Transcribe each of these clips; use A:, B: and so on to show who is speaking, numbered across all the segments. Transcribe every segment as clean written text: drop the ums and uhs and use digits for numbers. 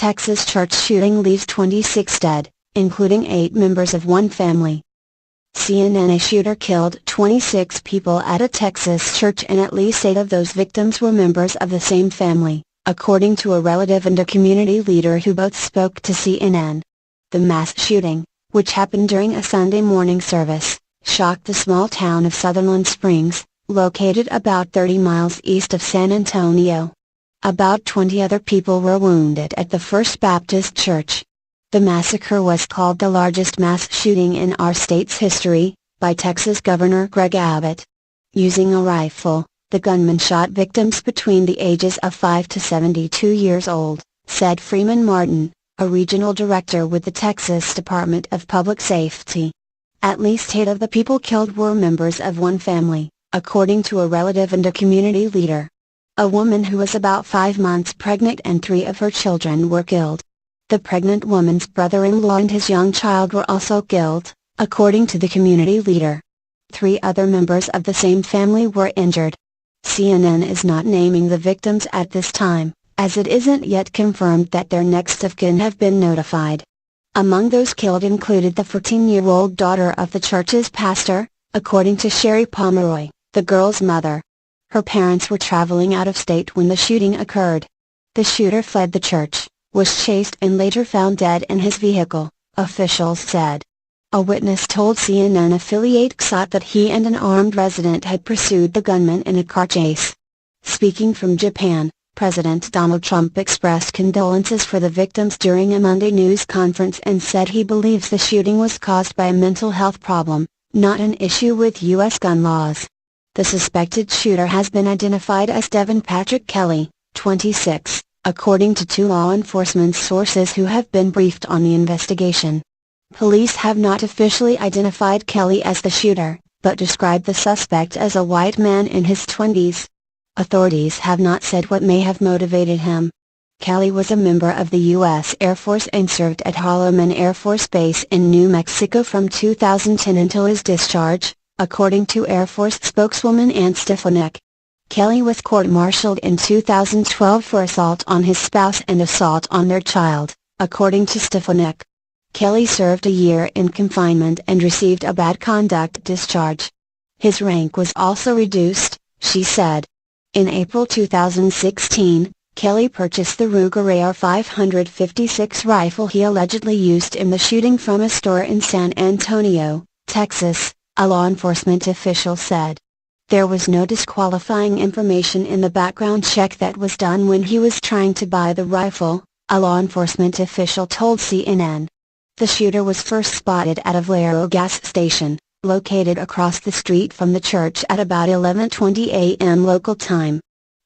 A: Texas church shooting leaves 26 dead, including 8 members of one family. CNN: A shooter killed 26 people at a Texas church and at least 8 of those victims were members of the same family, according to a relative and a community leader who both spoke to CNN. The mass shooting, which happened during a Sunday morning service, shocked the small town of Sutherland Springs, located about 30 miles east of San Antonio. About 20 other people were wounded at the First Baptist Church. The massacre was called the largest mass shooting in our state's history, by Texas Governor Greg Abbott. Using a rifle, the gunman shot victims between the ages of 5 to 72 years old, said Freeman Martin, a regional director with the Texas Department of Public Safety. At least 8 of the people killed were members of one family, according to a relative and a community leader. A woman who was about 5 months pregnant and 3 of her children were killed. The pregnant woman's brother-in-law and his young child were also killed, according to the community leader. 3 other members of the same family were injured. CNN is not naming the victims at this time, as it isn't yet confirmed that their next of kin have been notified. Among those killed included the 14-year-old daughter of the church's pastor, according to Sherry Pomeroy, the girl's mother. Her parents were traveling out of state when the shooting occurred. The shooter fled the church, was chased and later found dead in his vehicle, officials said. A witness told CNN affiliate XOT that he and an armed resident had pursued the gunman in a car chase. Speaking from Japan, President Donald Trump expressed condolences for the victims during a Monday news conference and said he believes the shooting was caused by a mental health problem, not an issue with U.S. gun laws. The suspected shooter has been identified as Devin Patrick Kelly, 26, according to 2 law enforcement sources who have been briefed on the investigation. Police have not officially identified Kelly as the shooter, but described the suspect as a white man in his 20s. Authorities have not said what may have motivated him. Kelly was a member of the U.S. Air Force and served at Holloman Air Force Base in New Mexico from 2010 until his discharge, according to Air Force spokeswoman Ann Stefanik. Kelly was court-martialed in 2012 for assault on his spouse and assault on their child, according to Stefanik. Kelly served a year in confinement and received a bad conduct discharge. His rank was also reduced, she said. In April 2016, Kelly purchased the Ruger AR-556 rifle he allegedly used in the shooting from a store in San Antonio, Texas, a law enforcement official said. There was no disqualifying information in the background check that was done when he was trying to buy the rifle, a law enforcement official told CNN. The shooter was first spotted at a Valero gas station, located across the street from the church at about 11:20 a.m. local time.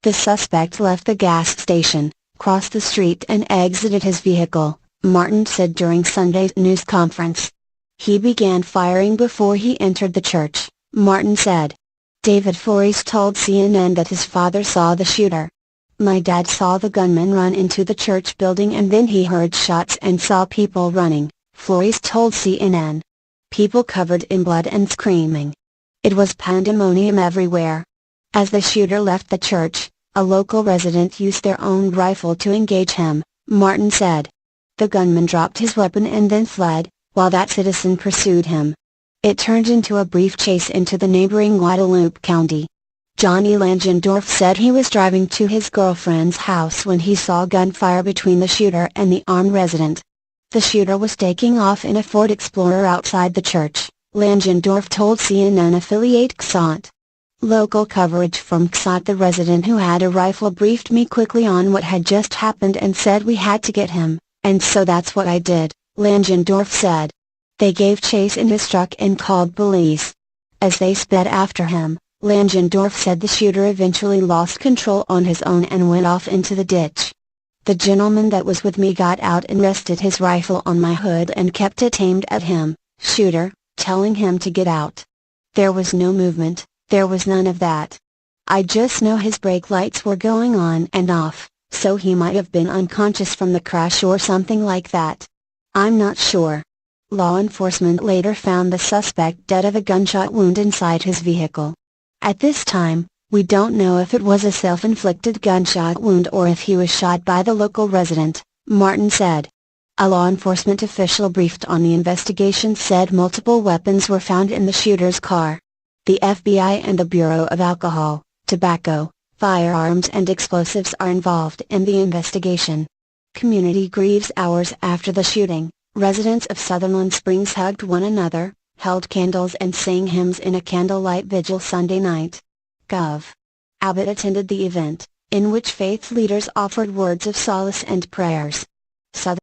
A: The suspect left the gas station, crossed the street and exited his vehicle, Martin said during Sunday's news conference. He began firing before he entered the church, Martin said. David Flores told CNN that his father saw the shooter. My dad saw the gunman run into the church building and then he heard shots and saw people running, Flores told CNN. People covered in blood and screaming. It was pandemonium everywhere. As the shooter left the church, a local resident used their own rifle to engage him, Martin said. The gunman dropped his weapon and then fled, while that citizen pursued him. It turned into a brief chase into the neighboring Guadalupe County. Johnny Langendorf said he was driving to his girlfriend's house when he saw gunfire between the shooter and the armed resident. The shooter was taking off in a Ford Explorer outside the church, Langendorf told CNN affiliate XOT. Local coverage from XOT, the resident who had a rifle, briefed me quickly on what had just happened and said we had to get him, and so that's what I did, Langendorf said. They gave chase in his truck and called police. As they sped after him, Langendorf said the shooter eventually lost control on his own and went off into the ditch. The gentleman that was with me got out and rested his rifle on my hood and kept it aimed at him, shooter, telling him to get out. There was no movement, there was none of that. I just know his brake lights were going on and off, so he might have been unconscious from the crash or something like that. I'm not sure. Law enforcement later found the suspect dead of a gunshot wound inside his vehicle. At this time, we don't know if it was a self-inflicted gunshot wound or if he was shot by the local resident, Martin said. A law enforcement official briefed on the investigation said multiple weapons were found in the shooter's car. The FBI and the Bureau of Alcohol, Tobacco, Firearms and Explosives are involved in the investigation. Community grieves hours after the shooting. Residents of Sutherland Springs hugged one another, held candles and sang hymns in a candlelight vigil Sunday night. Gov. Abbott attended the event, in which faith leaders offered words of solace and prayers.